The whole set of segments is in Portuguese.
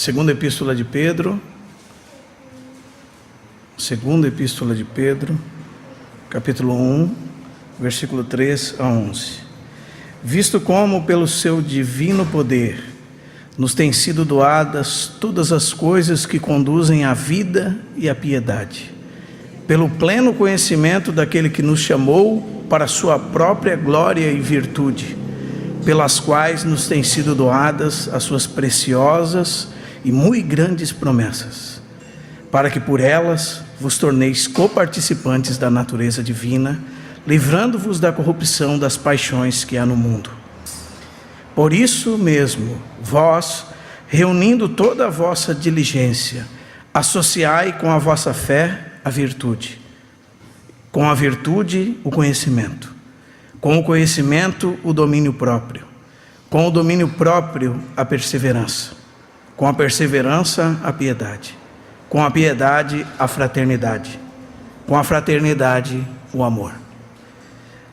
Segunda Epístola de Pedro, capítulo 1, versículo 3 a 11. Visto como pelo seu divino poder nos têm sido doadas todas as coisas que conduzem à vida e à piedade, pelo pleno conhecimento daquele que nos chamou para a sua própria glória e virtude, pelas quais nos têm sido doadas as suas preciosas e muito grandes promessas, para que por elas vos torneis coparticipantes da natureza divina, livrando-vos da corrupção das paixões que há no mundo. Por isso mesmo, vós, reunindo toda a vossa diligência, associai com a vossa fé a virtude, com a virtude o conhecimento, com o conhecimento o domínio próprio, com o domínio próprio a perseverança, com a perseverança a piedade, com a piedade a fraternidade, com a fraternidade o amor.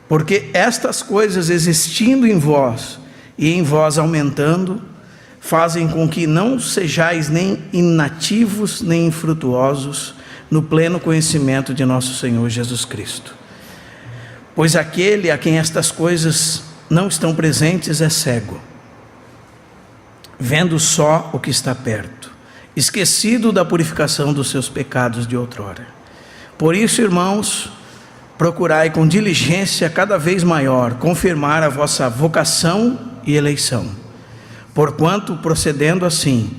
Porque estas coisas existindo em vós e em vós aumentando, fazem com que não sejais nem inativos nem infrutuosos no pleno conhecimento de nosso Senhor Jesus Cristo. Pois aquele a quem estas coisas não estão presentes é cego, vendo só o que está perto, esquecido da purificação dos seus pecados de outrora. Por isso, irmãos, procurai com diligência cada vez maior confirmar a vossa vocação e eleição, porquanto, procedendo assim,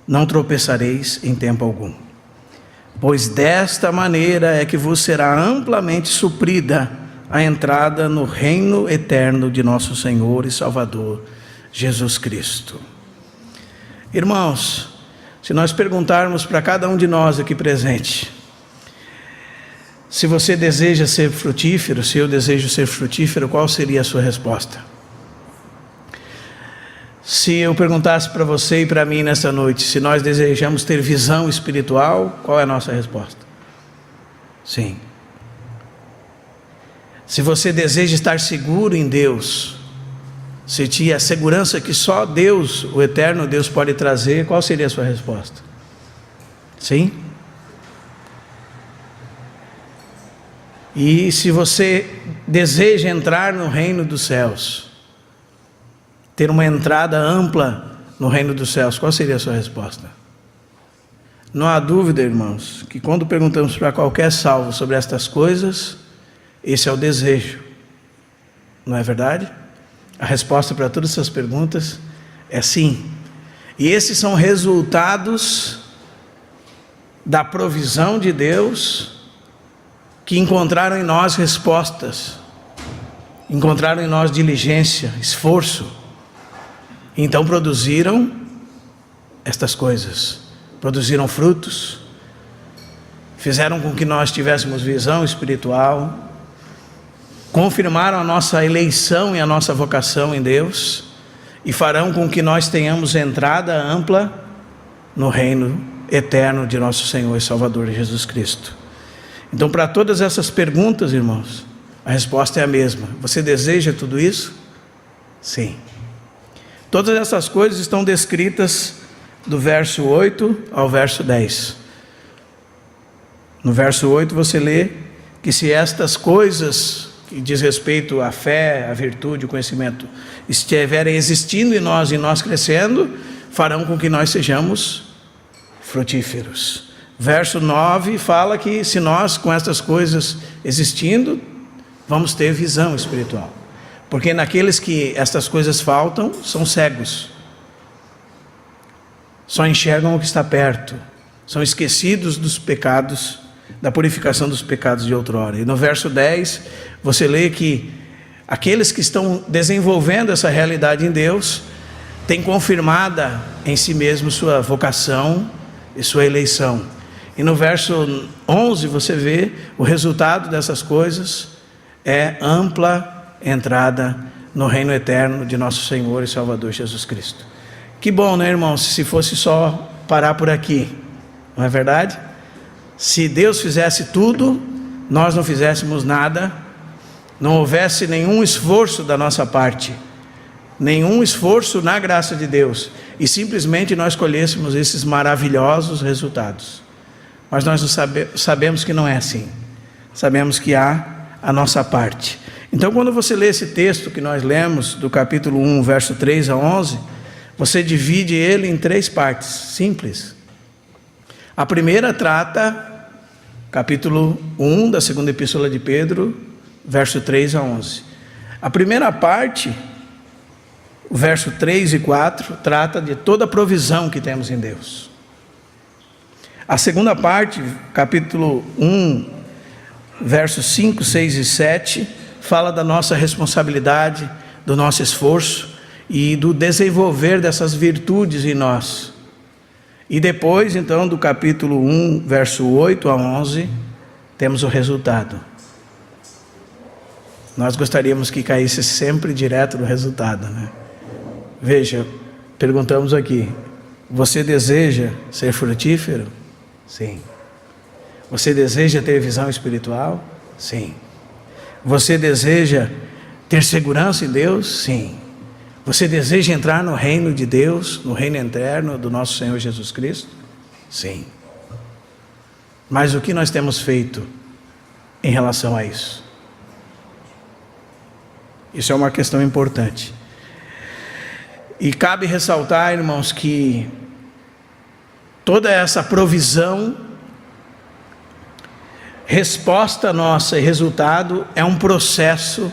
não tropeçareis em tempo algum. Pois desta maneira é que vos será amplamente suprida a entrada no reino eterno de nosso Senhor e Salvador, Jesus Cristo. Irmãos, se nós perguntarmos para cada um de nós aqui presente, se você deseja ser frutífero, se eu desejo ser frutífero, qual seria a sua resposta? Se eu perguntasse para você e para mim nessa noite, se nós desejamos ter visão espiritual, qual é a nossa resposta? Sim. Se você deseja estar seguro em Deus, se tinha a segurança que só Deus, o eterno Deus, pode trazer, qual seria a sua resposta? Sim? E se você deseja entrar no reino dos céus, ter uma entrada ampla no reino dos céus, qual seria a sua resposta? Não há dúvida, irmãos, que quando perguntamos para qualquer salvo sobre estas coisas, esse é o desejo, não é verdade? A resposta para todas essas perguntas é sim. E esses são resultados da provisão de Deus, que encontraram em nós respostas, encontraram em nós diligência, esforço, então produziram estas coisas, produziram frutos, fizeram com que nós tivéssemos visão espiritual, confirmaram a nossa eleição e a nossa vocação em Deus, e farão com que nós tenhamos entrada ampla no reino eterno de nosso Senhor e Salvador Jesus Cristo. Então, para todas essas perguntas, irmãos, a resposta é a mesma. Você deseja tudo isso? Sim. Todas essas coisas estão descritas do verso 8 ao verso 10. No verso 8 você lê que se estas coisas que diz respeito à fé, à virtude, ao conhecimento, estiverem existindo em nós e nós crescendo, farão com que nós sejamos frutíferos. Verso 9 fala que se nós, com estas coisas existindo, vamos ter visão espiritual. Porque naqueles que estas coisas faltam, são cegos. Só enxergam o que está perto. São esquecidos dos pecados, da purificação dos pecados de outrora. E no verso 10, você lê que aqueles que estão desenvolvendo essa realidade em Deus, têm confirmada em si mesmo sua vocação e sua eleição. E no verso 11 você vê o resultado dessas coisas é ampla entrada no reino eterno de nosso Senhor e Salvador Jesus Cristo. Que bom, né, irmãos, se fosse só parar por aqui, não é verdade? Se Deus fizesse tudo, nós não fizéssemos nada, não houvesse nenhum esforço da nossa parte, nenhum esforço na graça de Deus, e simplesmente nós colhêssemos esses maravilhosos resultados. Mas nós sabemos que não é assim. Sabemos que há a nossa parte. Então, quando você lê esse texto que nós lemos, do capítulo 1, verso 3 a 11, você divide ele em 3 partes, simples. A primeira trata, capítulo 1 da segunda epístola de Pedro, verso 3 a 11. A primeira parte, o verso 3 e 4, trata de toda a provisão que temos em Deus. A segunda parte, capítulo 1, versos 5, 6 e 7, fala da nossa responsabilidade, do nosso esforço e do desenvolver dessas virtudes em nós. E depois, então, do capítulo 1, verso 8 a 11, temos o resultado. Nós gostaríamos que caísse sempre direto no resultado, né? Veja, perguntamos aqui: você deseja ser frutífero? Sim. Você deseja ter visão espiritual? Sim. Você deseja ter segurança em Deus? Sim. Você deseja entrar no reino de Deus, no reino eterno do nosso Senhor Jesus Cristo? Sim. Mas o que nós temos feito em relação a isso? Isso é uma questão importante. E cabe ressaltar, irmãos, que toda essa provisão, resposta nossa e resultado é um processo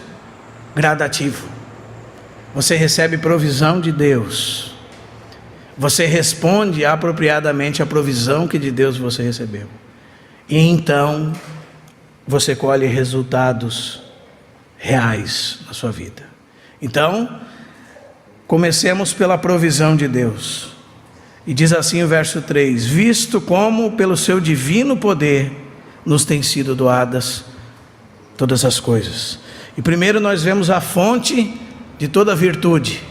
gradativo. Você recebe provisão de Deus, você responde apropriadamente à provisão que de Deus você recebeu, e então você colhe resultados reais na sua vida. Então, comecemos pela provisão de Deus. E diz assim o verso 3: visto como pelo seu divino poder nos têm sido doadas todas as coisas. E primeiro nós vemos a fonte de toda virtude,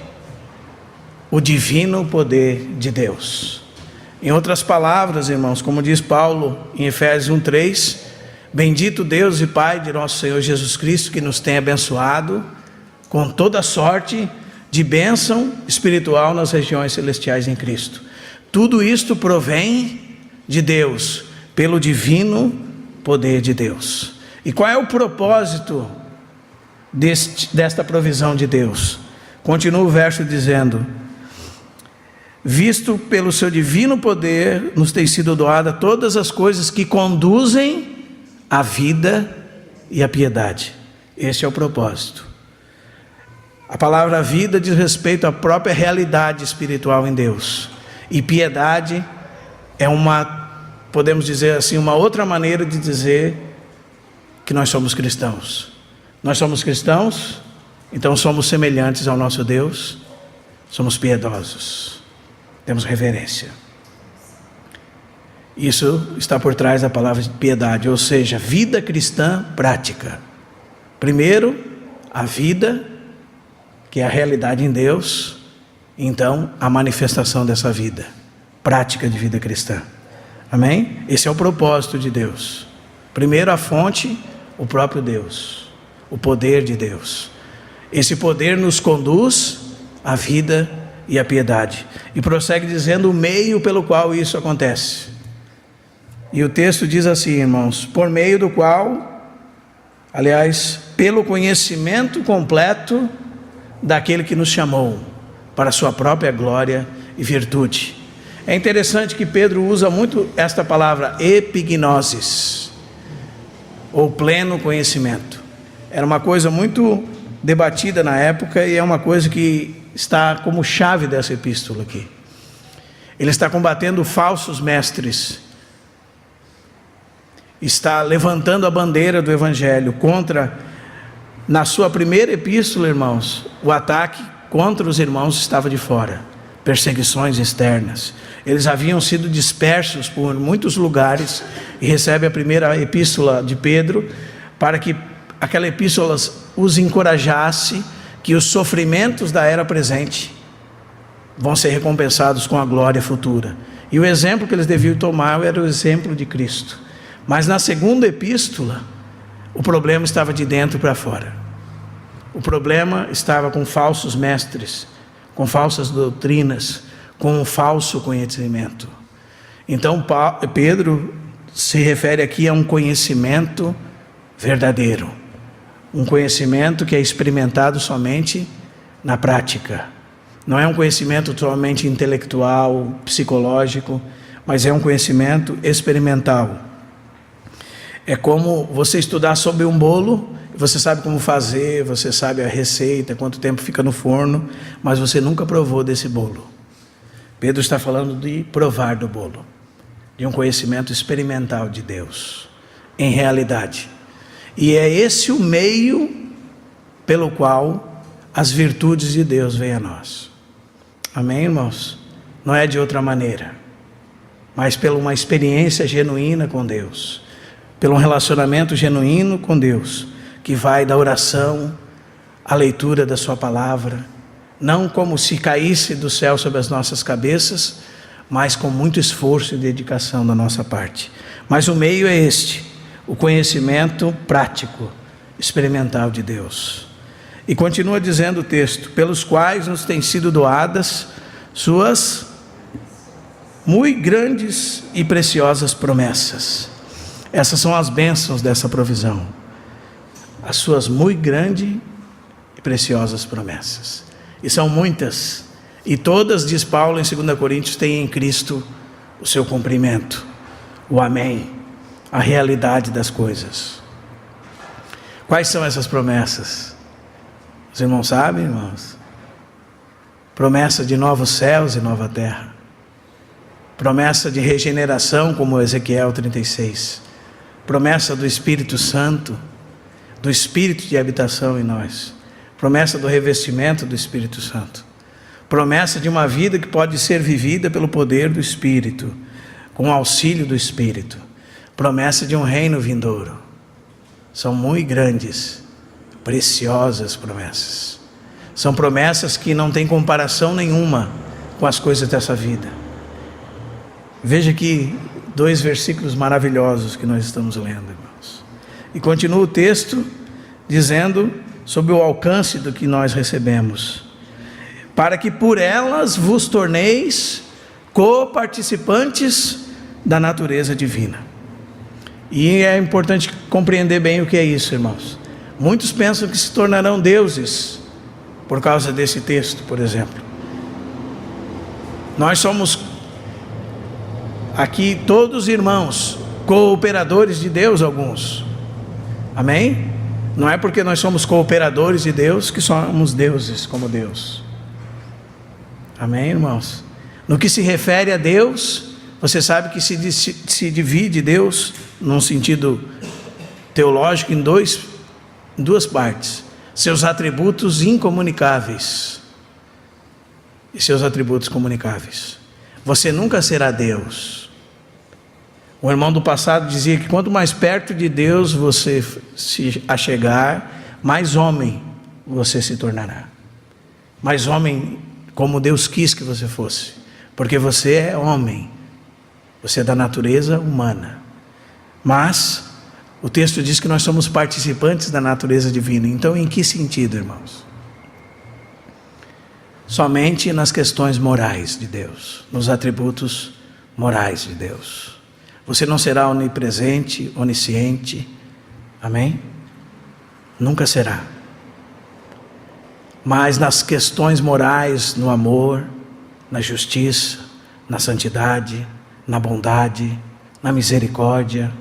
o divino poder de Deus. Em outras palavras, irmãos, como diz Paulo em Efésios 1:3, bendito Deus e Pai de nosso Senhor Jesus Cristo, que nos tem abençoado com toda sorte de bênção espiritual nas regiões celestiais em Cristo. Tudo isto provém de Deus, pelo divino poder de Deus. E qual é o propósito desta provisão de Deus? Continua o verso dizendo: visto pelo seu divino poder nos tem sido doada todas as coisas que conduzem à vida e à piedade. Esse é o propósito. A palavra vida diz respeito à própria realidade espiritual em Deus, e piedade é podemos dizer assim, uma outra maneira de dizer que nós somos cristãos. Nós somos cristãos, então somos semelhantes ao nosso Deus, somos piedosos, temos reverência. Isso está por trás da palavra piedade, ou seja, vida cristã prática. Primeiro, a vida, que é a realidade em Deus, então a manifestação dessa vida, prática de vida cristã. Amém? Esse é o propósito de Deus. Primeiro a fonte, o próprio Deus, o poder de Deus. Esse poder nos conduz à vida e à piedade. E prossegue dizendo o meio pelo qual isso acontece. E o texto diz assim, irmãos: por meio do qual, aliás, pelo conhecimento completo daquele que nos chamou para a sua própria glória e virtude. É interessante que Pedro usa muito esta palavra epignosis, ou pleno conhecimento. Era uma coisa muito debatida na época e é uma coisa que está como chave dessa epístola aqui. Ele está combatendo falsos mestres, está levantando a bandeira do Evangelho contra, na sua primeira epístola, irmãos, o ataque contra os irmãos estava de fora, perseguições externas. Eles haviam sido dispersos por muitos lugares, e recebe a primeira epístola de Pedro para que aquela epístola os encorajasse que os sofrimentos da era presente vão ser recompensados com a glória futura. E o exemplo que eles deviam tomar era o exemplo de Cristo. Mas na segunda epístola, o problema estava de dentro para fora. O problema estava com falsos mestres, com falsas doutrinas, com um falso conhecimento. Então Pedro se refere aqui a um conhecimento verdadeiro, um conhecimento que é experimentado somente na prática. Não é um conhecimento somente intelectual, psicológico, mas é um conhecimento experimental. É como você estudar sobre um bolo, você sabe como fazer, você sabe a receita, quanto tempo fica no forno, mas você nunca provou desse bolo. Pedro está falando de provar do bolo, de um conhecimento experimental de Deus, em realidade. E é esse o meio pelo qual as virtudes de Deus vêm a nós. Amém, irmãos? Não é de outra maneira, mas pela uma experiência genuína com Deus, pelo um relacionamento genuíno com Deus, que vai da oração à leitura da sua palavra, não como se caísse do céu sobre as nossas cabeças, mas com muito esforço e dedicação da nossa parte. Mas o meio é este, o conhecimento prático, experimental de Deus. E continua dizendo o texto, pelos quais nos têm sido doadas suas muito grandes e preciosas promessas. Essas são as bênçãos dessa provisão, as suas muito grandes e preciosas promessas. E são muitas, e todas, diz Paulo em 2 Coríntios, têm em Cristo o seu cumprimento, o amém, a realidade das coisas. Quais são essas promessas? Os irmãos sabem, irmãos? Promessa de novos céus e nova terra, promessa de regeneração, como Ezequiel 36, promessa do Espírito Santo, do Espírito de habitação em nós, promessa do revestimento do Espírito Santo, promessa de uma vida que pode ser vivida pelo poder do Espírito, com o auxílio do Espírito, promessa de um reino vindouro. São muito grandes, preciosas promessas. São promessas que não têm comparação nenhuma com as coisas dessa vida. Veja aqui 2 versículos maravilhosos que nós estamos lendo, irmãos. E continua o texto dizendo sobre o alcance do que nós recebemos. Para que por elas vos torneis coparticipantes da natureza divina. E é importante compreender bem o que é isso, irmãos. Muitos pensam que se tornarão deuses por causa desse texto, por exemplo. Nós somos aqui todos irmãos, cooperadores de Deus, alguns. Amém? Não é porque nós somos cooperadores de Deus que somos deuses como Deus. Amém, irmãos? No que se refere a Deus, você sabe que se divide Deus, num sentido teológico, em duas partes. Seus atributos incomunicáveis e seus atributos comunicáveis. Você nunca será Deus. O irmão do passado dizia que quanto mais perto de Deus você se achegar, mais homem você se tornará. Mais homem como Deus quis que você fosse, porque você é homem, você é da natureza humana. Mas o texto diz que nós somos participantes da natureza divina. Então, em que sentido, irmãos? Somente nas questões morais de Deus, nos atributos morais de Deus. Você não será onipresente, onisciente, amém? Nunca será. Mas nas questões morais, no amor, na justiça, na santidade, na bondade, na misericórdia,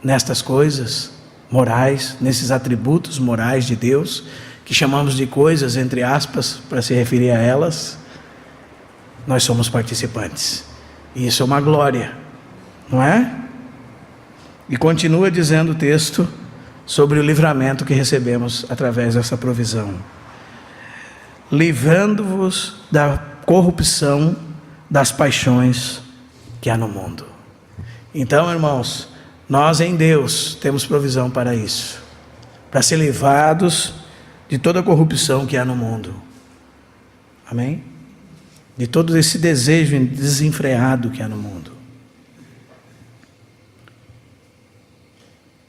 nestas coisas morais, nesses atributos morais de Deus, que chamamos de coisas, entre aspas, para se referir a elas, nós somos participantes. E isso é uma glória, não é? E continua dizendo o texto sobre o livramento que recebemos através dessa provisão. Livrando-vos da corrupção das paixões que há no mundo. Então, irmãos, nós em Deus temos provisão para isso, para ser livrados de toda a corrupção que há no mundo. Amém? De todo esse desejo desenfreado que há no mundo.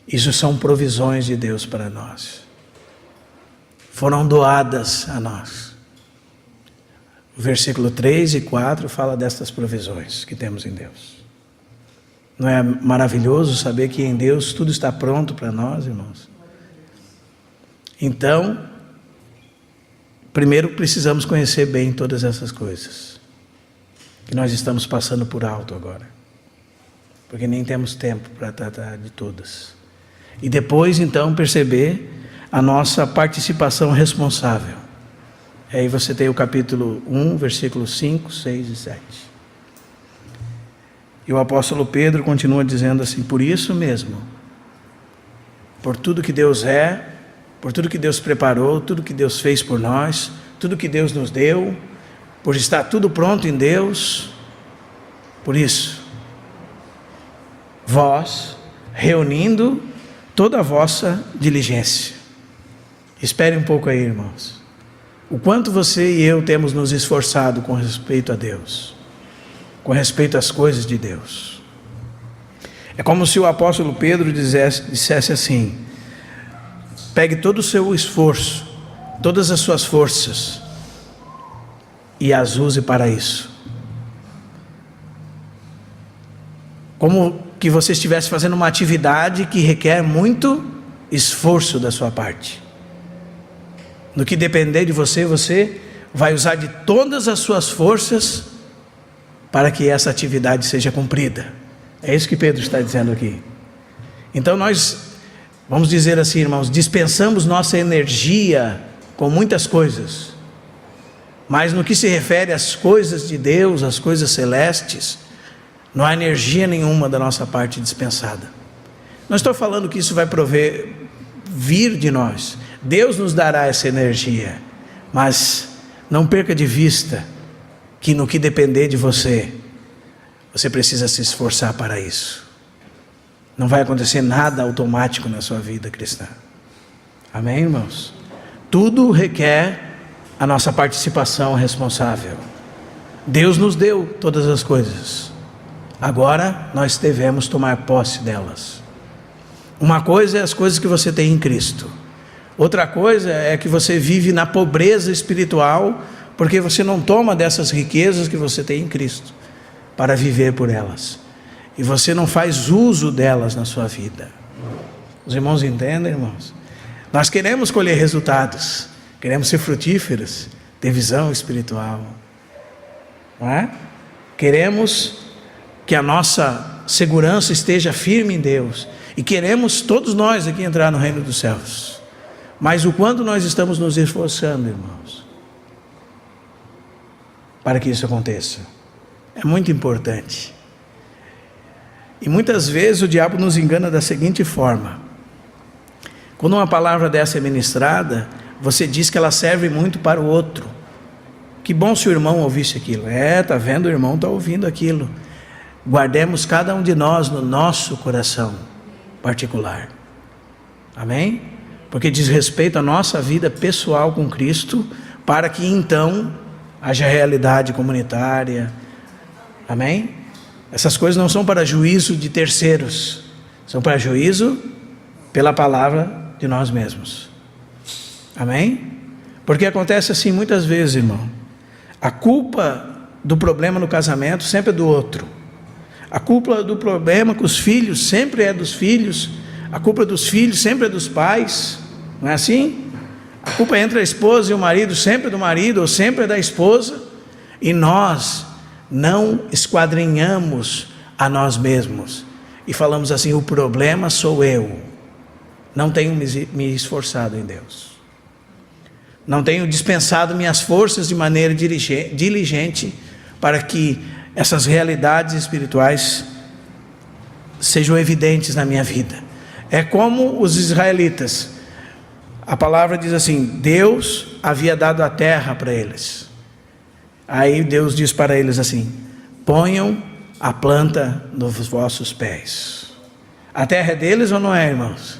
Isso são provisões de Deus para nós. Foram doadas a nós. O versículo 3 e 4 fala destas provisões que temos em Deus. Não é maravilhoso saber que em Deus tudo está pronto para nós, irmãos? Então, primeiro precisamos conhecer bem todas essas coisas que nós estamos passando por alto agora, porque nem temos tempo para tratar de todas. E depois, então, perceber a nossa participação responsável. Aí você tem o capítulo 1, versículos 5, 6 e 7. E o apóstolo Pedro continua dizendo assim: por isso mesmo, por tudo que Deus é, por tudo que Deus preparou, tudo que Deus fez por nós, tudo que Deus nos deu, por estar tudo pronto em Deus, por isso, vós, reunindo toda a vossa diligência. Espere um pouco aí, irmãos. O quanto você e eu temos nos esforçado com respeito a Deus, com respeito às coisas de Deus. É como se o apóstolo Pedro dissesse assim: pegue todo o seu esforço, todas as suas forças, e as use para isso. Como que você estivesse fazendo uma atividade que requer muito esforço da sua parte. No que depender de você, você vai usar de todas as suas forças para que essa atividade seja cumprida. É isso que Pedro está dizendo aqui. Então nós, vamos dizer assim, irmãos, dispensamos nossa energia com muitas coisas, mas no que se refere às coisas de Deus, às coisas celestes, não há energia nenhuma da nossa parte dispensada. Não estou falando que isso vai vir de nós. Deus nos dará essa energia, mas não perca de vista que no que depender de você, você precisa se esforçar para isso. Não vai acontecer nada automático na sua vida cristã. Amém, irmãos? Tudo requer a nossa participação responsável. Deus nos deu todas as coisas. Agora nós devemos tomar posse delas. Uma coisa é as coisas que você tem em Cristo. Outra coisa é que você vive na pobreza espiritual, porque você não toma dessas riquezas que você tem em Cristo, para viver por elas. E você não faz uso delas na sua vida. Os irmãos entendem, irmãos? Nós queremos colher resultados, queremos ser frutíferos, ter visão espiritual. Não é? Queremos que a nossa segurança esteja firme em Deus. E queremos todos nós aqui entrar no reino dos céus. Mas o quanto nós estamos nos esforçando, irmãos, para que isso aconteça, é muito importante. E muitas vezes o diabo nos engana da seguinte forma: quando uma palavra dessa é ministrada, você diz que ela serve muito para o outro. Que bom se o irmão ouvisse aquilo. Está vendo, o irmão está ouvindo aquilo. Guardemos cada um de nós no nosso coração particular. Amém? Porque diz respeito à nossa vida pessoal com Cristo, para que então haja realidade comunitária. Amém? Essas coisas não são para juízo de terceiros, são para juízo pela palavra de nós mesmos. Amém? Porque acontece assim muitas vezes, irmão. A culpa do problema no casamento sempre é do outro. A culpa do problema com os filhos sempre é dos filhos. A culpa dos filhos sempre é dos pais. Não é assim? A culpa entre a esposa e o marido sempre é do marido, ou sempre é da esposa. E nós não esquadrinhamos a nós mesmos e falamos assim: o problema sou eu. Não tenho me esforçado em Deus, não tenho dispensado minhas forças de maneira diligente para que essas realidades espirituais sejam evidentes na minha vida. É como os israelitas. A palavra diz assim: Deus havia dado a terra para eles. Aí Deus diz para eles assim: ponham a planta nos vossos pés. A terra é deles ou não é, irmãos?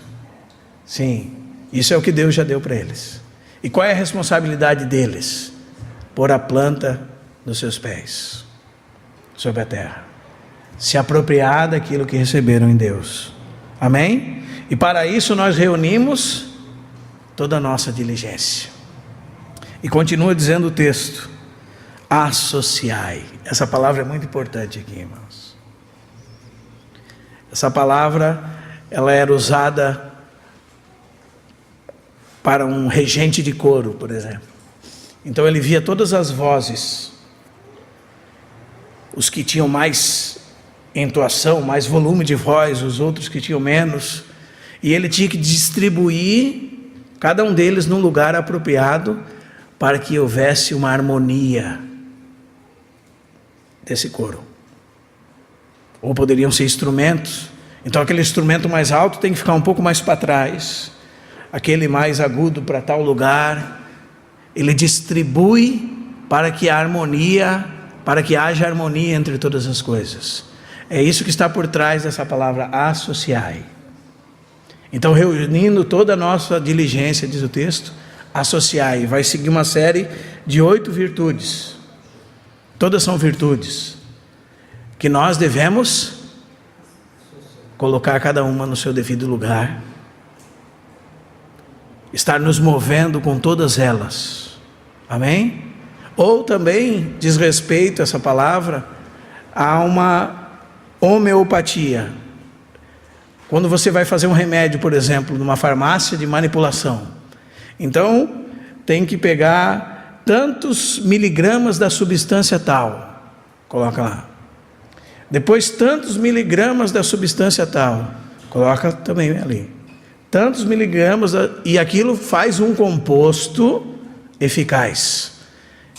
Sim, isso é o que Deus já deu para eles. E qual é a responsabilidade deles? Pôr a planta nos seus pés sobre a terra, se apropriar daquilo que receberam em Deus. Amém? E para isso nós reunimos toda a nossa diligência. E continua dizendo o texto: Associai. Essa palavra é muito importante aqui, irmãos. Essa palavra, ela era usada para um regente de coro, por exemplo. Então ele via todas as vozes, os que tinham mais entoação, mais volume de voz, os outros que tinham menos, e ele tinha que distribuir cada um deles num lugar apropriado para que houvesse uma harmonia desse coro. Ou poderiam ser instrumentos. Então aquele instrumento mais alto tem que ficar um pouco mais para trás, aquele mais agudo para tal lugar. Ele distribui para que haja harmonia entre todas as coisas. É isso que está por trás dessa palavra associai. Então, reunindo toda a nossa diligência, diz o texto, associai. Vai seguir uma série de 8 virtudes. Todas são virtudes que nós devemos colocar cada uma no seu devido lugar, estar nos movendo com todas elas. Amém? Ou também diz respeito, essa palavra, a uma homeopatia. Quando você vai fazer um remédio, por exemplo, numa farmácia de manipulação, então tem que pegar tantos miligramas da substância tal, coloca lá. Depois tantos miligramas da substância tal, coloca também ali. Tantos miligramas, e aquilo faz um composto eficaz.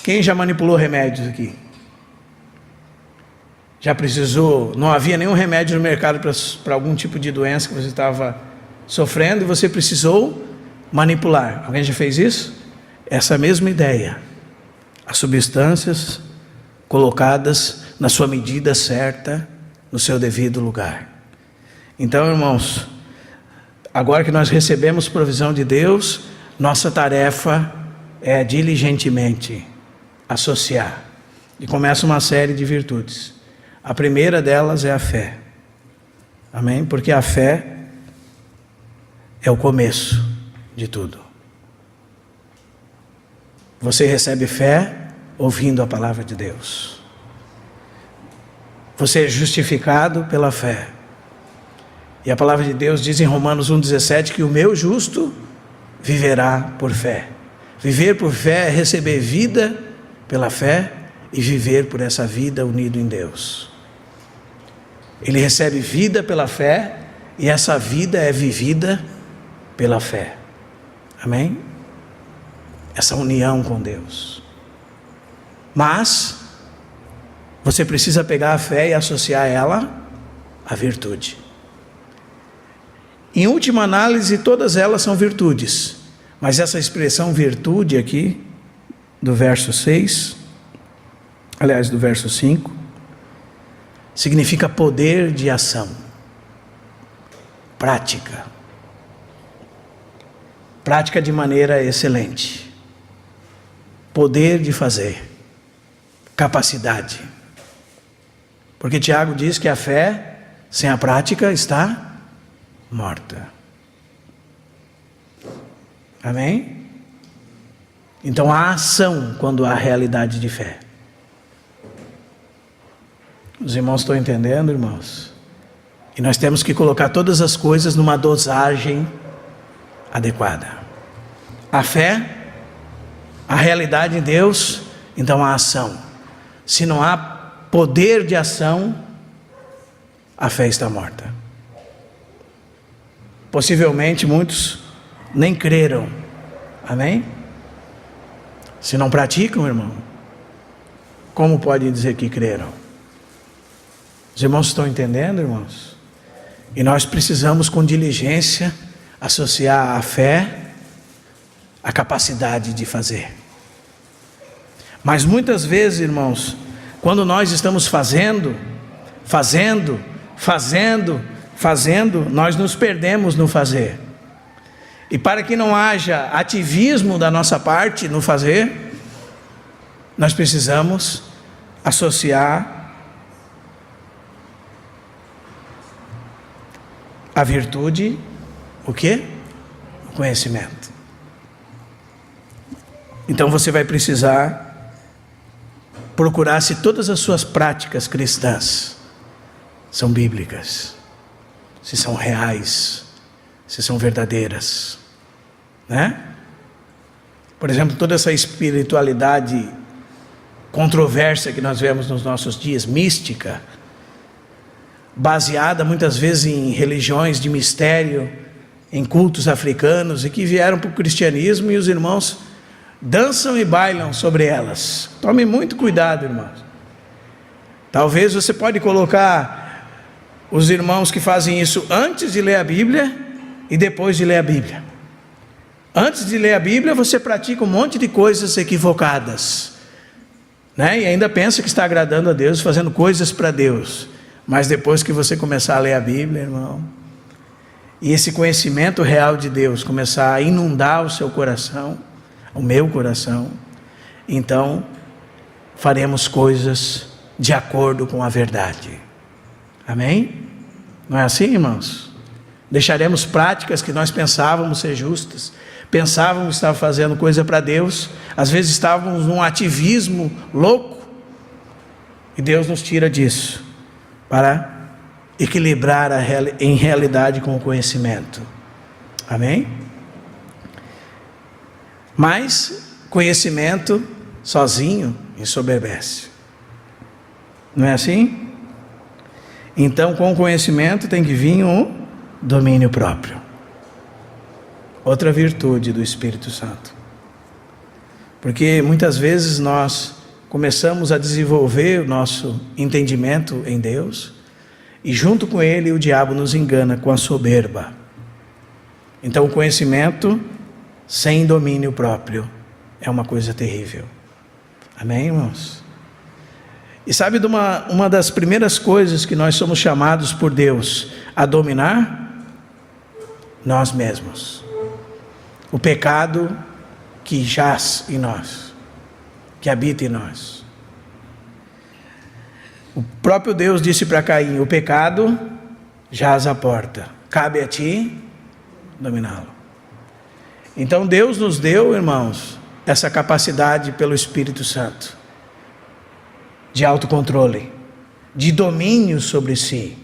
Quem já manipulou remédios aqui? Já precisou, não havia nenhum remédio no mercado para algum tipo de doença que você estava sofrendo e você precisou manipular. Alguém já fez isso? Essa mesma ideia. As substâncias colocadas na sua medida certa, no seu devido lugar. Então, irmãos, agora que nós recebemos provisão de Deus, nossa tarefa é diligentemente associar. E começa uma série de virtudes. A primeira delas é a fé. Amém? Porque a fé é o começo de tudo. Você recebe fé ouvindo a palavra de Deus. Você é justificado pela fé. E a palavra de Deus diz em Romanos 1,17 que o meu justo viverá por fé. Viver por fé é receber vida pela fé e viver por essa vida unido em Deus. Ele recebe vida pela fé e essa vida é vivida pela fé. Amém? Essa união com Deus. Mas você precisa pegar a fé e associar ela à virtude. Em última análise, todas elas são virtudes. Mas essa expressão virtude aqui, do verso 6, aliás, do verso 5, significa poder de ação, prática de maneira excelente, poder de fazer, capacidade. Porque Tiago diz que a fé sem a prática está morta. Amém? Então há ação quando há realidade de fé. Os irmãos estão entendendo, irmãos? E nós temos que colocar todas as coisas numa dosagem adequada. A fé, a realidade em Deus, então a ação. Se não há poder de ação, a fé está morta. Possivelmente muitos nem creram. Amém? Se não praticam, irmão, como pode dizer que creram? Os irmãos estão entendendo, irmãos? E nós precisamos com diligência associar a fé à capacidade de fazer. Mas muitas vezes, irmãos, quando nós estamos fazendo, nós nos perdemos no fazer. E para que não haja ativismo da nossa parte no fazer, nós precisamos associar a virtude, o quê? O conhecimento. Então você vai precisar procurar se todas as suas práticas cristãs são bíblicas, se são reais, se são verdadeiras, né? Por exemplo, toda essa espiritualidade controversa que nós vemos nos nossos dias, mística, baseada muitas vezes em religiões de mistério, em cultos africanos, e que vieram para o cristianismo, e os irmãos dançam e bailam sobre elas. Tome muito cuidado, irmãos. Talvez você pode colocar os irmãos que fazem isso antes de ler a Bíblia e depois de ler a Bíblia. Antes de ler a Bíblia, você pratica um monte de coisas equivocadas, né? E ainda pensa que está agradando a Deus, fazendo coisas para Deus. Mas depois que você começar a ler a Bíblia, irmão, e esse conhecimento real de Deus começar a inundar o seu coração, o meu coração, então faremos coisas de acordo com a verdade. Amém? Não é assim, irmãos? Deixaremos práticas que nós pensávamos ser justas, pensávamos que estávamos fazendo coisa para Deus, às vezes estávamos num ativismo louco, e Deus nos tira disso, para equilibrar em realidade com o conhecimento. Amém? Mas conhecimento sozinho ensoberbece. Não é assim? Então, com o conhecimento tem que vir o domínio próprio. Outra virtude do Espírito Santo. Porque muitas vezes nós começamos a desenvolver o nosso entendimento em Deus, e junto com ele o diabo nos engana com a soberba. Então o conhecimento sem domínio próprio é uma coisa terrível. Amém, irmãos? E sabe de uma das primeiras coisas que nós somos chamados por Deus a dominar? Nós mesmos. O pecado que jaz em nós, que habita em nós. O próprio Deus disse para Caim: o pecado jaz à porta, cabe a ti dominá-lo. Então Deus nos deu, irmãos, essa capacidade pelo Espírito Santo, de autocontrole, de domínio sobre si.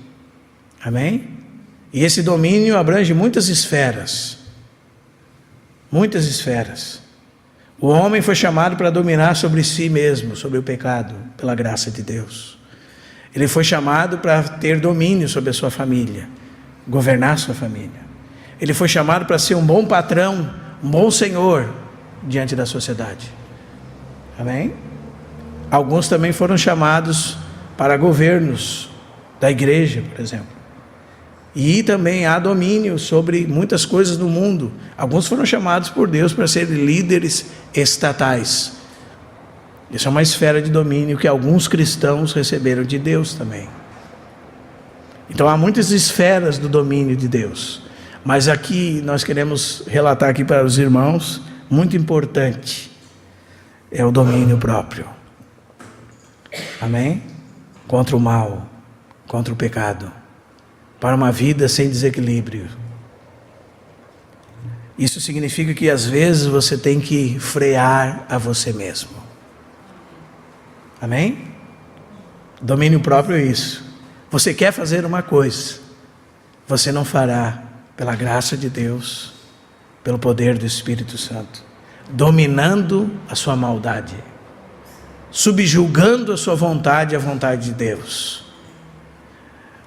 Amém? E esse domínio abrange muitas esferas. Muitas esferas. O homem foi chamado para dominar sobre si mesmo, sobre o pecado, pela graça de Deus. Ele foi chamado para ter domínio sobre a sua família, governar a sua família. Ele foi chamado para ser um bom patrão, um bom senhor diante da sociedade. Amém? Alguns também foram chamados para governos da igreja, por exemplo. E também há domínio sobre muitas coisas no mundo. Alguns foram chamados por Deus para serem líderes estatais. Isso é uma esfera de domínio que alguns cristãos receberam de Deus também. Então há muitas esferas do domínio de Deus. Mas aqui nós queremos relatar aqui para os irmãos, muito importante, é o domínio próprio. Amém? Contra o mal, contra o pecado, para uma vida sem desequilíbrio. Isso significa que às vezes você tem que frear a você mesmo. Amém? Domínio próprio é isso. Você quer fazer uma coisa, você não fará pela graça de Deus, pelo poder do Espírito Santo, dominando a sua maldade, subjugando a sua vontade à vontade de Deus,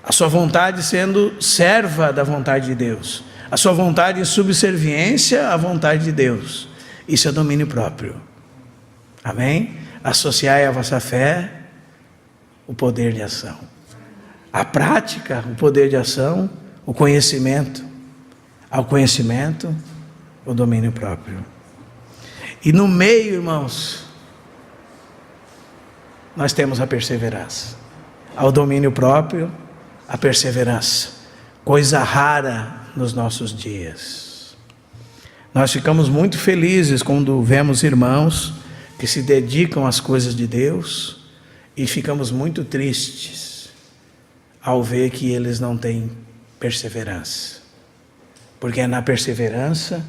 a sua vontade sendo serva da vontade de Deus, a sua vontade em subserviência à vontade de Deus. Isso é domínio próprio. Amém? Associai à vossa fé o poder de ação, a prática, o poder de ação, o conhecimento, ao conhecimento, o domínio próprio. E no meio, irmãos, nós temos a perseverança. Ao domínio próprio, a perseverança, coisa rara nos nossos dias. Nós ficamos muito felizes quando vemos irmãos que se dedicam às coisas de Deus, e ficamos muito tristes ao ver que eles não têm perseverança, porque é na perseverança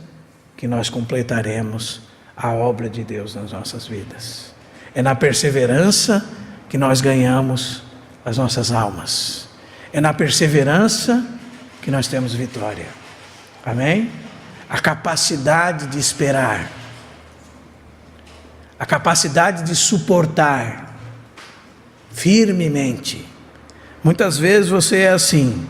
que nós completaremos a obra de Deus nas nossas vidas. É na perseverança que nós ganhamos as nossas almas. É na perseverança que nós temos vitória. Amém? A capacidade de esperar. A capacidade de suportar firmemente. Muitas vezes você é assim.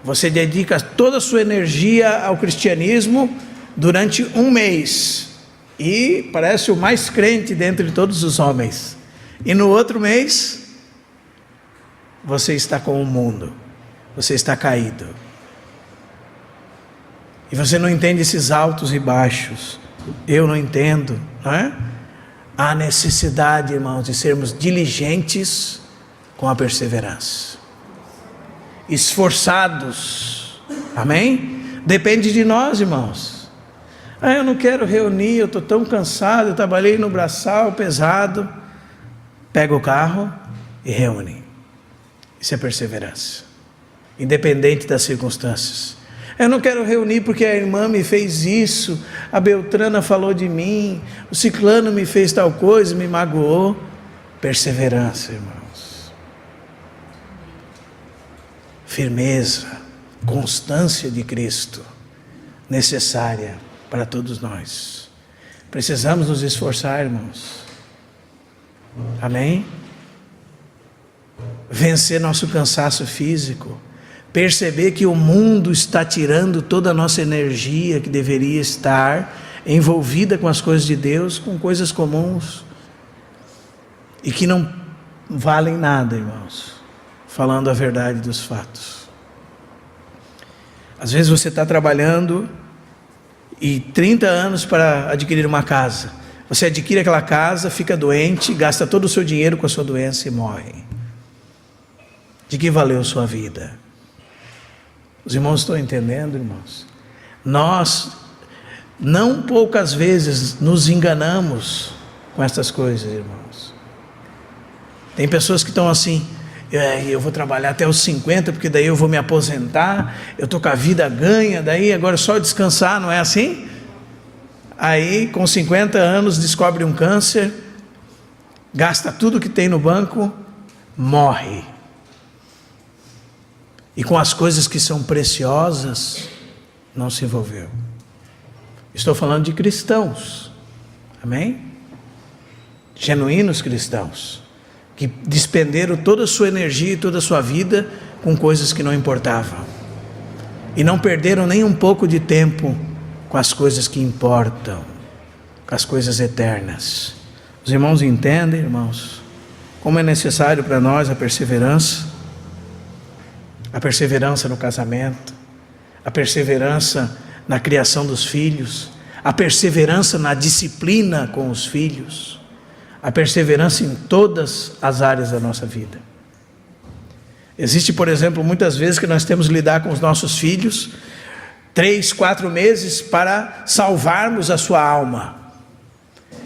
Você dedica toda a sua energia ao cristianismo durante um mês. E parece o mais crente dentre todos os homens. E no outro mês, você está com o mundo. Você está caído. E você não entende esses altos e baixos. Eu não entendo, não é? Há necessidade, irmãos, de sermos diligentes com a perseverança. Esforçados. Amém? Depende de nós, irmãos. Eu não quero reunir, eu estou tão cansado, eu trabalhei no braçal pesado. Pega o carro e reúne. Isso é perseverança. Independente das circunstâncias. Eu não quero reunir porque a irmã me fez isso, a Beltrana falou de mim, o ciclano me fez tal coisa, me magoou. Perseverança, irmãos. Firmeza, constância de Cristo, necessária para todos nós. Precisamos nos esforçar, irmãos. Amém? Vencer nosso cansaço físico. Perceber que o mundo está tirando toda a nossa energia que deveria estar envolvida com as coisas de Deus, com coisas comuns e que não valem nada, irmãos, falando a verdade dos fatos. Às vezes você está trabalhando e 30 anos para adquirir uma casa. Você adquire aquela casa, fica doente, gasta todo o seu dinheiro com a sua doença e morre. De que valeu sua vida? Os irmãos estão entendendo, irmãos? Nós, não poucas vezes, nos enganamos com essas coisas, irmãos. Tem pessoas que estão assim, eu vou trabalhar até os 50, porque daí eu vou me aposentar, eu estou com a vida ganha, daí agora é só descansar, não é assim? Aí, com 50 anos, descobre um câncer, gasta tudo que tem no banco, morre. E com as coisas que são preciosas, não se envolveu. Estou falando de cristãos, amém? Genuínos cristãos, que despenderam toda a sua energia e toda a sua vida com coisas que não importavam. E não perderam nem um pouco de tempo com as coisas que importam, com as coisas eternas. Os irmãos entendem, irmãos, como é necessário para nós a perseverança no casamento, a perseverança na criação dos filhos, a perseverança na disciplina com os filhos, a perseverança em todas as áreas da nossa vida. Existe, por exemplo, muitas vezes que nós temos que lidar com os nossos filhos 3, 4 meses para salvarmos a sua alma.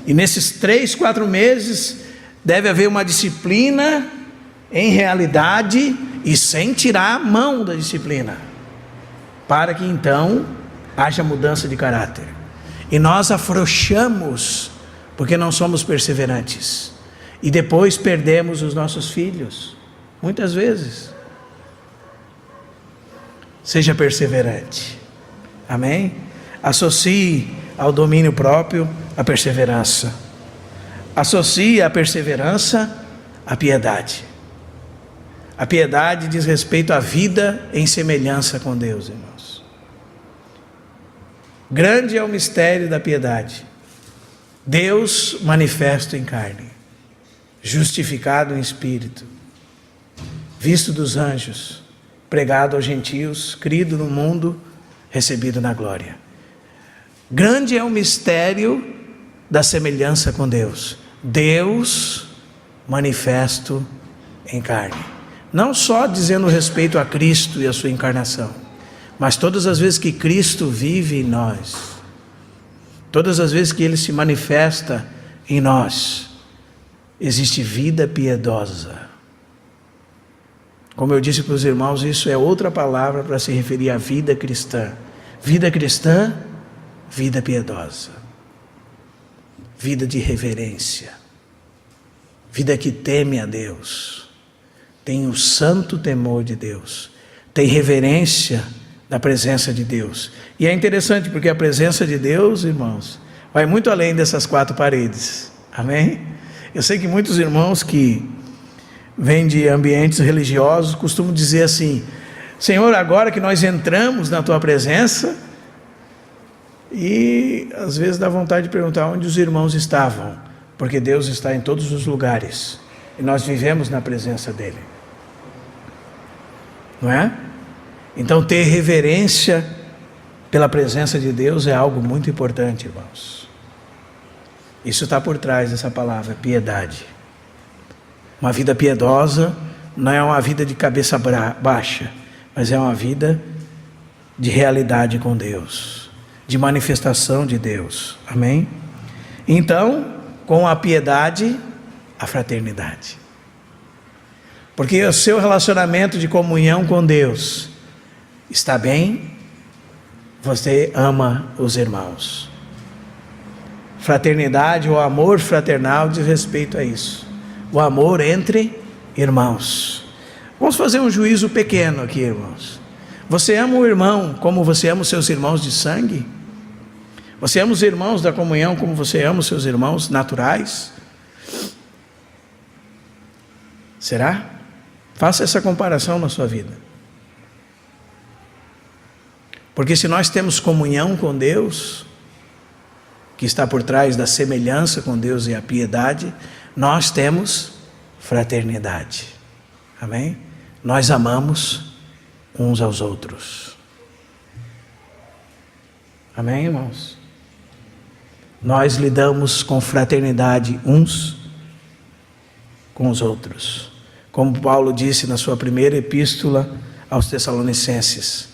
E nesses 3, 4 meses deve haver uma disciplina em realidade e sem tirar a mão da disciplina, para que então haja mudança de caráter. E nós afrouxamos porque não somos perseverantes, e depois perdemos os nossos filhos, muitas vezes. Seja perseverante, amém? Associe ao domínio próprio a perseverança, associe a perseverança à piedade. A piedade diz respeito à vida em semelhança com Deus, irmãos. Grande é o mistério da piedade. Deus manifesto em carne, justificado em espírito, visto dos anjos, pregado aos gentios, crido no mundo, recebido na glória. Grande é o mistério da semelhança com Deus. Deus manifesto em carne. Não só dizendo respeito a Cristo e a sua encarnação, mas todas as vezes que Cristo vive em nós, todas as vezes que Ele se manifesta em nós, existe vida piedosa. Como eu disse para os irmãos, isso é outra palavra para se referir à vida cristã. Vida cristã, vida piedosa, vida de reverência, vida que teme a Deus, tem o santo temor de Deus, tem reverência da presença de Deus. E é interessante porque a presença de Deus, irmãos, vai muito além dessas 4 paredes. Amém? Eu sei que muitos irmãos que vêm de ambientes religiosos costumam dizer assim: Senhor, agora que nós entramos na tua presença, e às vezes dá vontade de perguntar onde os irmãos estavam, porque Deus está em todos os lugares e nós vivemos na presença dele, não é? Então ter reverência pela presença de Deus é algo muito importante, irmãos. Isso está por trás dessa palavra, piedade. Uma vida piedosa não é uma vida de cabeça baixa, mas é uma vida de realidade com Deus, de manifestação de Deus. Amém? Então, com a piedade, a fraternidade. Porque o seu relacionamento de comunhão com Deus está bem, você ama os irmãos. Fraternidade, o amor fraternal diz respeito a isso. O amor entre irmãos. Vamos fazer um juízo pequeno aqui, irmãos. Você ama o irmão como você ama os seus irmãos de sangue? Você ama os irmãos da comunhão como você ama os seus irmãos naturais? Será? Faça essa comparação na sua vida. Porque se nós temos comunhão com Deus, que está por trás da semelhança com Deus e a piedade, nós temos fraternidade. Amém? Nós amamos uns aos outros. Amém, irmãos? Nós lidamos com fraternidade uns com os outros. Como Paulo disse na sua primeira epístola aos Tessalonicenses: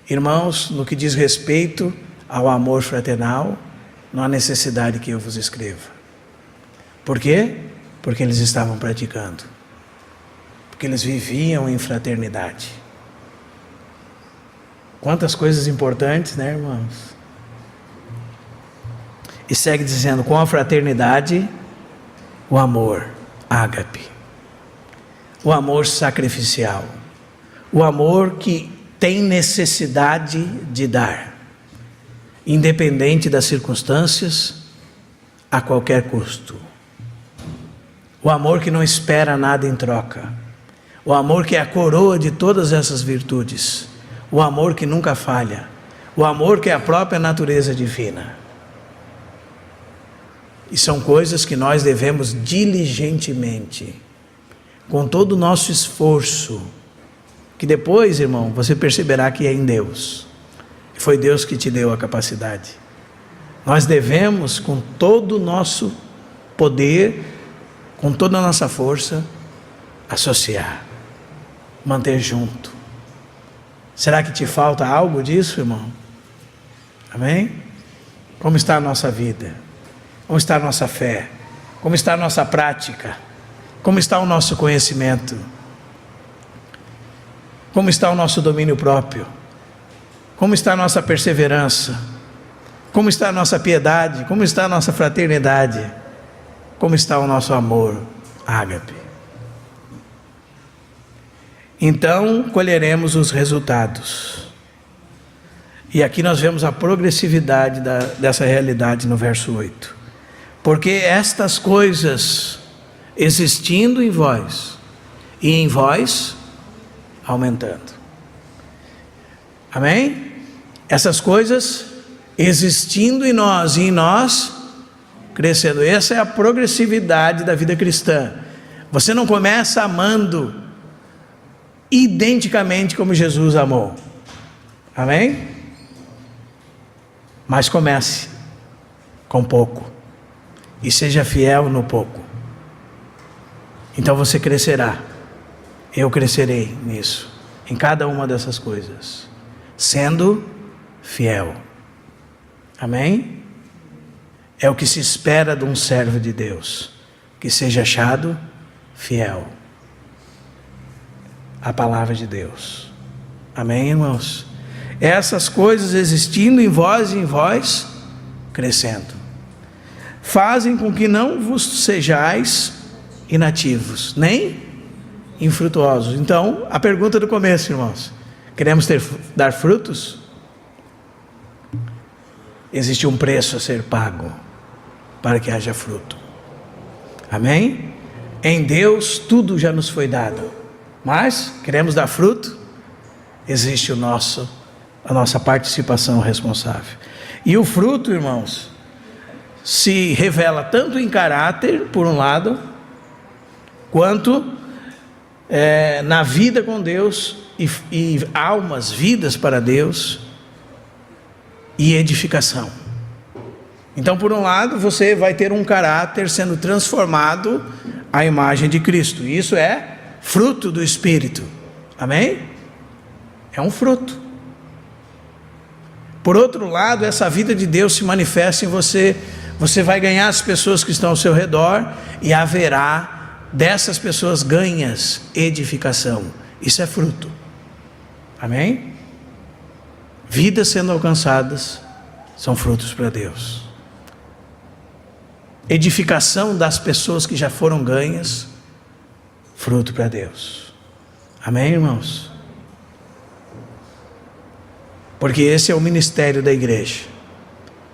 irmãos, no que diz respeito ao amor fraternal, não há necessidade que eu vos escreva. Por quê? Porque eles estavam praticando. Porque eles viviam em fraternidade. Quantas coisas importantes, né, irmãos? E segue dizendo: com a fraternidade, o amor, ágape. O amor sacrificial. O amor que tem necessidade de dar, independente das circunstâncias, a qualquer custo. O amor que não espera nada em troca. O amor que é a coroa de todas essas virtudes. O amor que nunca falha. O amor que é a própria natureza divina. E são coisas que nós devemos diligentemente, com todo o nosso esforço, que depois, irmão, você perceberá que é em Deus. Foi Deus que te deu a capacidade. Nós devemos, com todo o nosso poder, com toda a nossa força, associar, manter junto. Será que te falta algo disso, irmão? Amém? Como está a nossa vida? Como está a nossa fé? Como está a nossa prática? Como está o nosso conhecimento? Como está o nosso domínio próprio? Como está a nossa perseverança? Como está a nossa piedade? Como está a nossa fraternidade? Como está o nosso amor, ágape? Então colheremos os resultados. E aqui nós vemos a progressividade dessa realidade no verso 8. Porque estas coisas existindo em vós, e em vós aumentando. Amém? Essas coisas existindo em nós, e em nós crescendo. Essa é a progressividade da vida cristã. Você não começa amando identicamente como Jesus amou. Amém? Mas comece com pouco e seja fiel no pouco. Então você crescerá. Eu crescerei nisso, em cada uma dessas coisas, sendo fiel. Amém? É o que se espera de um servo de Deus, que seja achado fiel à palavra de Deus. Amém, irmãos? Essas coisas existindo em vós e em vós, crescendo, fazem com que não vos sejais inativos, nem infrutuosos. Então, a pergunta do começo, irmãos: queremos dar frutos? Existe um preço a ser pago para que haja fruto. Amém? Em Deus tudo já nos foi dado, mas queremos dar fruto? Existe a nossa participação responsável. E o fruto, irmãos, se revela tanto em caráter, por um lado, quanto na vida com Deus, e almas, vidas para Deus, e edificação. Então, por um lado, você vai ter um caráter sendo transformado à imagem de Cristo. Isso é fruto do Espírito. Amém? É um fruto. Por outro lado, essa vida de Deus se manifesta em você. Você vai ganhar as pessoas que estão ao seu redor, e haverá dessas pessoas ganhas edificação. Isso é fruto. Amém? Vidas sendo alcançadas são frutos para Deus. Edificação das pessoas que já foram ganhas, fruto para Deus. Amém, irmãos? Porque esse é o ministério da igreja: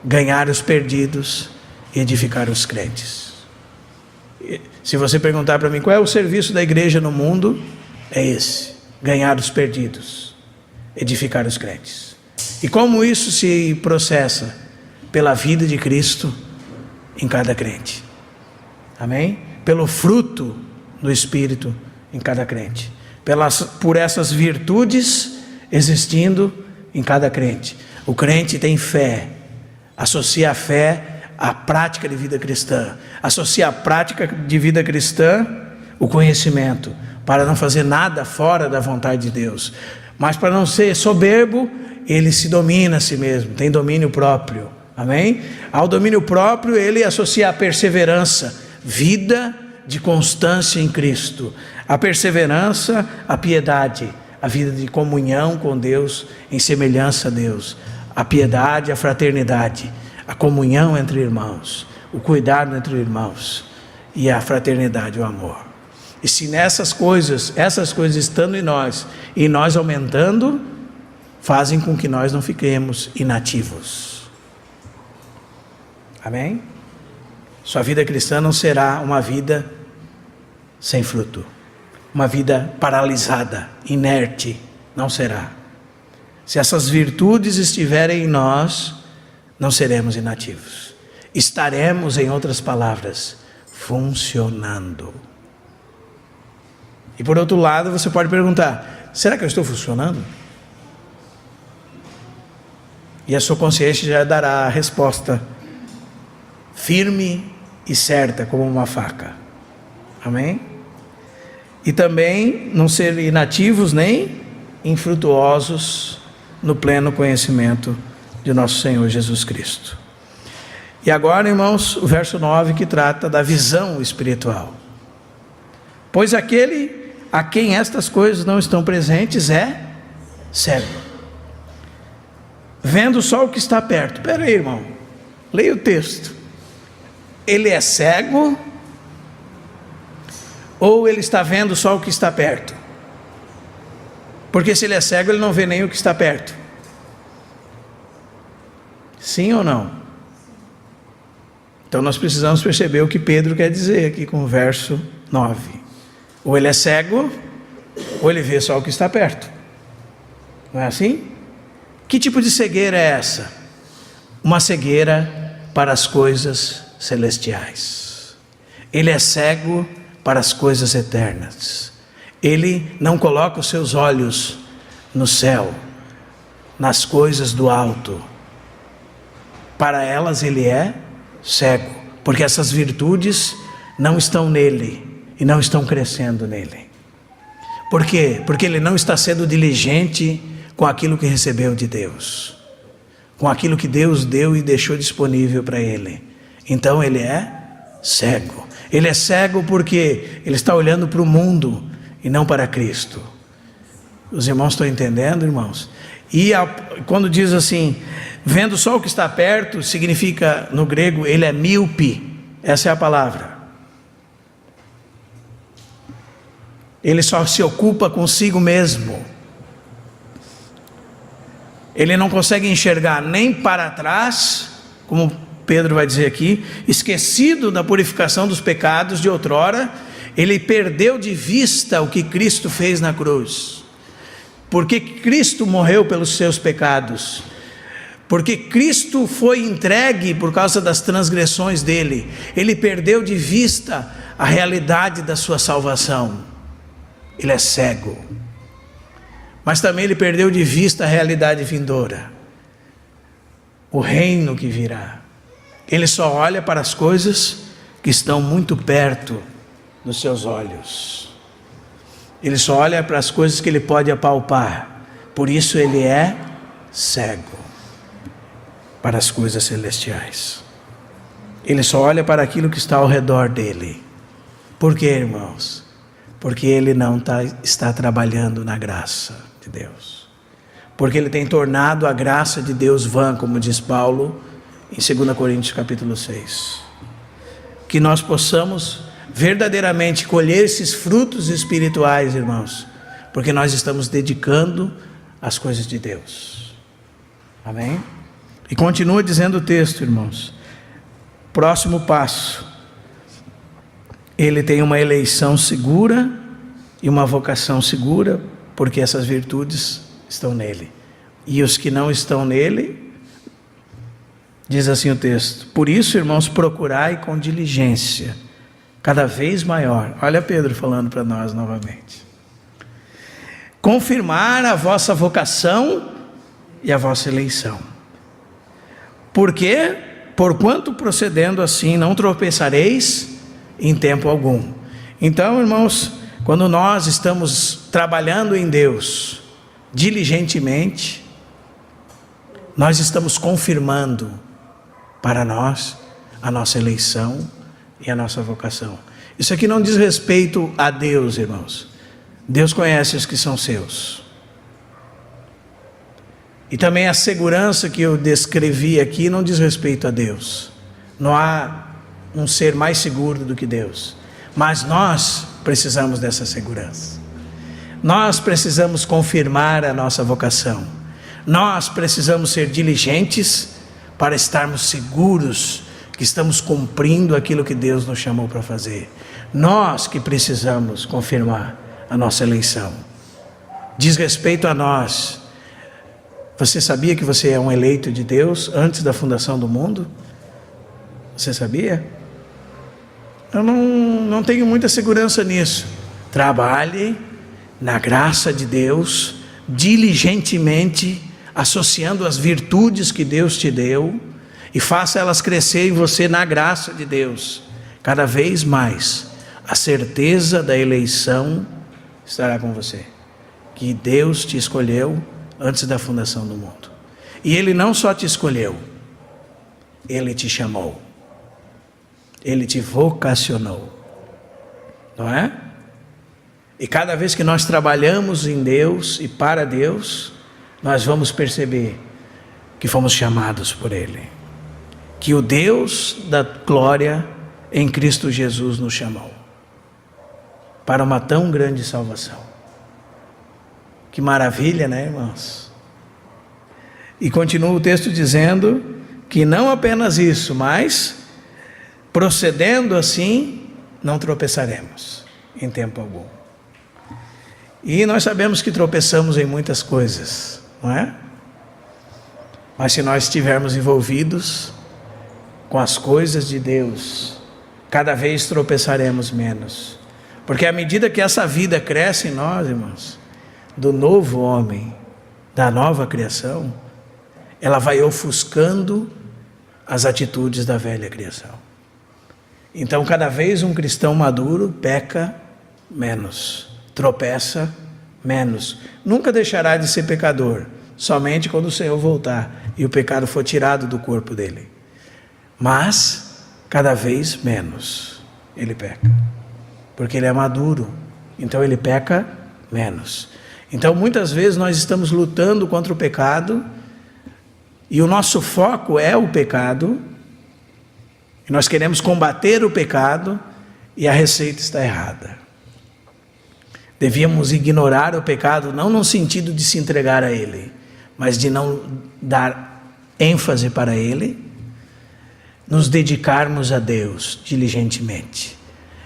ganhar os perdidos e edificar os crentes. Se você perguntar para mim qual é o serviço da igreja no mundo, é esse: ganhar os perdidos, edificar os crentes. E como isso se processa? Pela vida de Cristo em cada crente. Amém? Pelo fruto do Espírito em cada crente, por essas virtudes existindo em cada crente. O crente tem fé, associa a fé à prática de vida cristã, associa a prática de vida cristã o conhecimento, para não fazer nada fora da vontade de Deus, mas para não ser soberbo, ele se domina a si mesmo, tem domínio próprio. Amém? Ao domínio próprio ele associa a perseverança, vida de constância em Cristo, a perseverança, a piedade, a vida de comunhão com Deus, em semelhança a Deus, a piedade, a fraternidade, a comunhão entre irmãos, o cuidado entre irmãos, e a fraternidade, o amor. E se essas coisas estando em nós, e nós aumentando, fazem com que nós não fiquemos inativos. Amém? Sua vida cristã não será uma vida sem fruto, uma vida paralisada, inerte, não será. Se essas virtudes estiverem em nós, não seremos inativos. Estaremos, em outras palavras, funcionando. E por outro lado, você pode perguntar: será que eu estou funcionando? E a sua consciência já dará a resposta firme e certa como uma faca. Amém? E também não ser inativos nem infrutuosos no pleno conhecimento de nosso Senhor Jesus Cristo. E agora, irmãos, o verso 9, que trata da visão espiritual. Pois aquele a quem estas coisas não estão presentes é cego, vendo só o que está perto. Espera aí, irmão, leia o texto. Ele é cego, ou ele está vendo só o que está perto? Porque se ele é cego, ele não vê nem o que está perto. Sim ou não? Então nós precisamos perceber o que Pedro quer dizer aqui com o verso 9. Ou ele é cego, ou ele vê só o que está perto. Não é assim? Que tipo de cegueira é essa? Uma cegueira para as coisas celestiais. Ele é cego para as coisas eternas. Ele não coloca os seus olhos no céu, nas coisas do alto. Para elas ele é cego, porque essas virtudes não estão nele e não estão crescendo nele. Por quê? Porque ele não está sendo diligente com aquilo que recebeu de Deus, com aquilo que Deus deu e deixou disponível para ele. Então ele é cego. Ele é cego porque ele está olhando para o mundo e não para Cristo. Os irmãos estão entendendo, irmãos? E quando diz assim, vendo só o que está perto, significa no grego, ele é míope. Essa é a palavra. Ele só se ocupa consigo mesmo. Ele não consegue enxergar nem para trás, como Pedro vai dizer aqui, esquecido da purificação dos pecados de outrora. Ele perdeu de vista o que Cristo fez na cruz, porque Cristo morreu pelos seus pecados, porque Cristo foi entregue por causa das transgressões dele. Ele perdeu de vista a realidade da sua salvação. Ele é cego, mas também ele perdeu de vista a realidade vindoura, o reino que virá. Ele só olha para as coisas que estão muito perto dos seus olhos. Ele só olha para as coisas que ele pode apalpar. Por isso ele é cego para as coisas celestiais. Ele só olha para aquilo que está ao redor dele. Por quê, irmãos? Porque ele não está trabalhando na graça de Deus. Porque ele tem tornado a graça de Deus vã, como diz Paulo em 2 Coríntios capítulo 6. Que nós possamos verdadeiramente colher esses frutos espirituais, irmãos, porque nós estamos dedicando às coisas de Deus. Amém? E continua dizendo o texto, irmãos. Próximo passo. Ele tem uma eleição segura e uma vocação segura, porque essas virtudes estão nele. E os que não estão nele, diz assim o texto: por isso, irmãos, procurai com diligência, cada vez maior. Olha Pedro falando para nós novamente. Confirmar a vossa vocação e a vossa eleição. Porque, porquanto procedendo assim, não tropeçareis em tempo algum. Então, irmãos, quando nós estamos trabalhando em Deus diligentemente, nós estamos confirmando para nós a nossa eleição e a nossa vocação. Isso aqui não diz respeito a Deus, irmãos. Deus conhece os que são seus. E também a segurança que eu descrevi aqui não diz respeito a Deus. Não há um ser mais seguro do que Deus. Mas nós precisamos dessa segurança. Nós precisamos confirmar a nossa vocação. Nós precisamos ser diligentes para estarmos seguros que estamos cumprindo aquilo que Deus nos chamou para fazer. Nós que precisamos confirmar a nossa eleição. Diz respeito a nós. Você sabia que você é um eleito de Deus antes da fundação do mundo? Você sabia? Eu não tenho muita segurança nisso. Trabalhe na graça de Deus, diligentemente, associando as virtudes que Deus te deu, e faça elas crescer em você na graça de Deus. Cada vez mais, a certeza da eleição estará com você. Que Deus te escolheu antes da fundação do mundo. E Ele não só te escolheu, Ele te chamou. Ele te vocacionou. Não é? E cada vez que nós trabalhamos em Deus e para Deus, nós vamos perceber que fomos chamados por Ele. Que o Deus da glória em Cristo Jesus nos chamou para uma tão grande salvação. Que maravilha, né, irmãos? E continua o texto dizendo que não apenas isso, mas procedendo assim, não tropeçaremos em tempo algum. E nós sabemos que tropeçamos em muitas coisas, não é? Mas se nós estivermos envolvidos com as coisas de Deus, cada vez tropeçaremos menos. Porque à medida que essa vida cresce em nós, irmãos, do novo homem, da nova criação, ela vai ofuscando as atitudes da velha criação. Então, cada vez um cristão maduro peca menos, tropeça menos. Nunca deixará de ser pecador, somente quando o Senhor voltar e o pecado for tirado do corpo dele. Mas, cada vez menos ele peca, porque ele é maduro, então ele peca menos. Então, muitas vezes nós estamos lutando contra o pecado, e o nosso foco é o pecado, e nós queremos combater o pecado, e a receita está errada. Devíamos ignorar o pecado, não no sentido de se entregar a ele, mas de não dar ênfase para ele, nos dedicarmos a Deus diligentemente.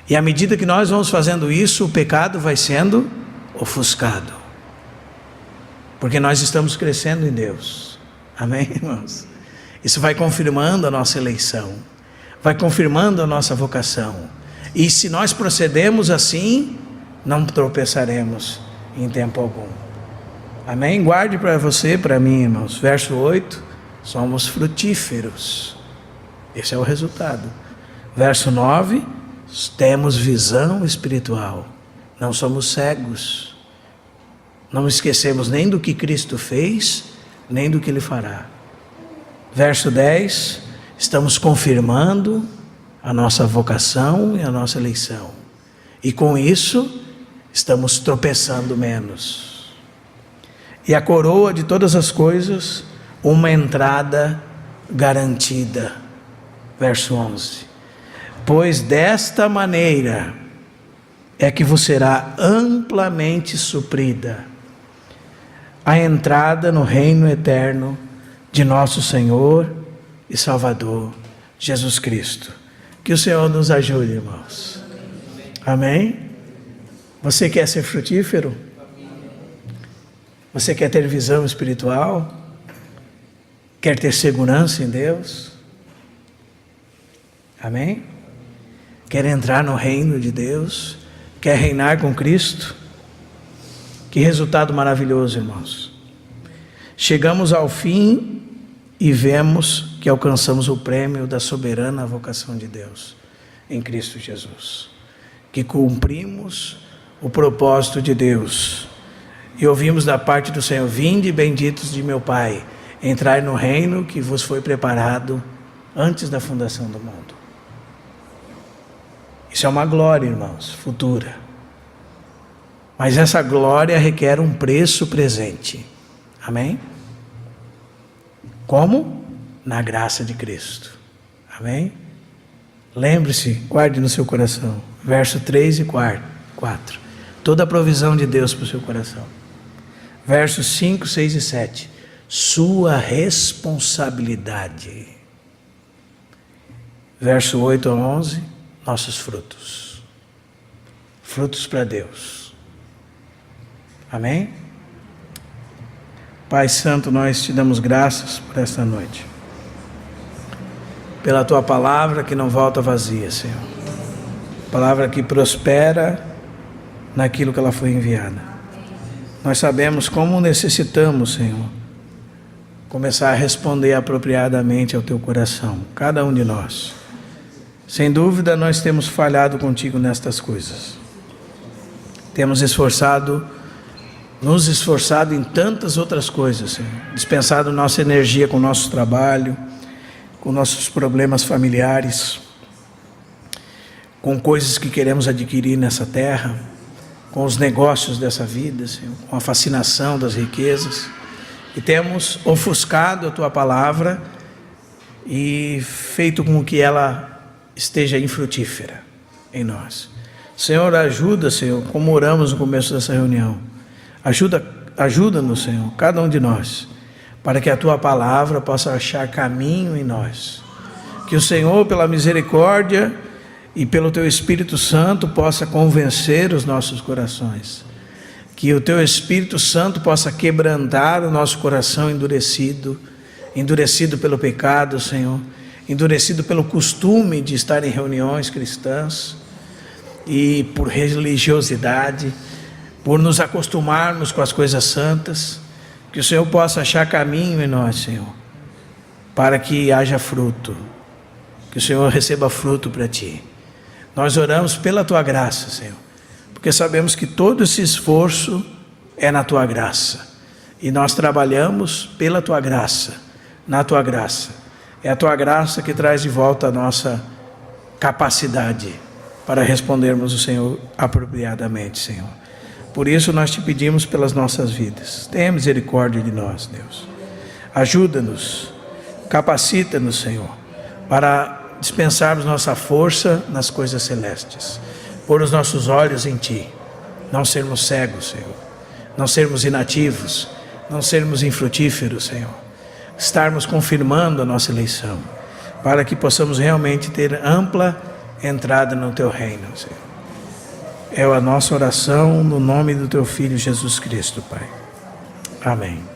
E à medida que nós vamos fazendo isso, o pecado vai sendo ofuscado, porque nós estamos crescendo em Deus. Amém, irmãos? Isso vai confirmando a nossa eleição, vai confirmando a nossa vocação, e se nós procedemos assim, não tropeçaremos em tempo algum. Amém? Guarde para você, para mim, irmãos. Verso 8, somos frutíferos. Esse é o resultado. Verso 9, temos visão espiritual. Não somos cegos. Não esquecemos nem do que Cristo fez, nem do que Ele fará. Verso 10, estamos confirmando a nossa vocação e a nossa eleição. E com isso, estamos tropeçando menos. E a coroa de todas as coisas, uma entrada garantida. Verso 11. Pois desta maneira é que vos será amplamente suprida a entrada no reino eterno de nosso Senhor e Salvador Jesus Cristo. Que o Senhor nos ajude, irmãos. Amém? Você quer ser frutífero? Você quer ter visão espiritual? Quer ter segurança em Deus? Amém? Quer entrar no reino de Deus? Quer reinar com Cristo? Que resultado maravilhoso, irmãos. Chegamos ao fim e vemos que alcançamos o prêmio da soberana vocação de Deus em Cristo Jesus. Que cumprimos o propósito de Deus. E ouvimos da parte do Senhor: vinde benditos de meu Pai, entrai no reino que vos foi preparado antes da fundação do mundo. Isso é uma glória, irmãos, futura. Mas essa glória requer um preço presente. Amém? Como? Na graça de Cristo. Amém? Lembre-se, guarde no seu coração, verso 3 e 4. Toda a provisão de Deus para o seu coração. Versos 5, 6 e 7. Sua responsabilidade. Verso 8 a 11. Nossos frutos. Frutos para Deus. Amém? Pai Santo, nós te damos graças por esta noite. Pela tua palavra que não volta vazia, Senhor. Palavra que prospera naquilo que ela foi enviada. Nós sabemos como necessitamos, Senhor, começar a responder apropriadamente ao teu coração, cada um de nós. Sem dúvida nós temos falhado contigo nestas coisas. Temos nos esforçado em tantas outras coisas, Senhor. Dispensado nossa energia com o nosso trabalho, com nossos problemas familiares, com coisas que queremos adquirir nessa terra, com os negócios dessa vida, Senhor, com a fascinação das riquezas, e temos ofuscado a tua palavra e feito com que ela esteja infrutífera em nós. Senhor, ajuda, Senhor, como oramos no começo dessa reunião. Ajuda-nos, Senhor, cada um de nós, para que a tua palavra possa achar caminho em nós. Que o Senhor, pela misericórdia e pelo teu Espírito Santo, possa convencer os nossos corações. Que o teu Espírito Santo possa quebrantar o nosso coração endurecido pelo pecado, Senhor, endurecido pelo costume de estar em reuniões cristãs e por religiosidade, por nos acostumarmos com as coisas santas. Que o Senhor possa achar caminho em nós, Senhor, para que haja fruto, que o Senhor receba fruto para ti. Nós oramos pela tua graça, Senhor, porque sabemos que todo esse esforço é na tua graça, e nós trabalhamos pela tua graça, na tua graça. É a tua graça que traz de volta a nossa capacidade para respondermos o Senhor apropriadamente, Senhor. Por isso nós te pedimos pelas nossas vidas. Tenha misericórdia de nós, Deus. Ajuda-nos, capacita-nos, Senhor, para dispensarmos nossa força nas coisas celestes. Pôr os nossos olhos em ti. não sermos cegos, Senhor, não sermos inativos, não sermos infrutíferos, Senhor, estarmos confirmando a nossa eleição, para que possamos realmente ter ampla entrada no Teu reino, Senhor. É a nossa oração no nome do Teu Filho Jesus Cristo, Pai. Amém.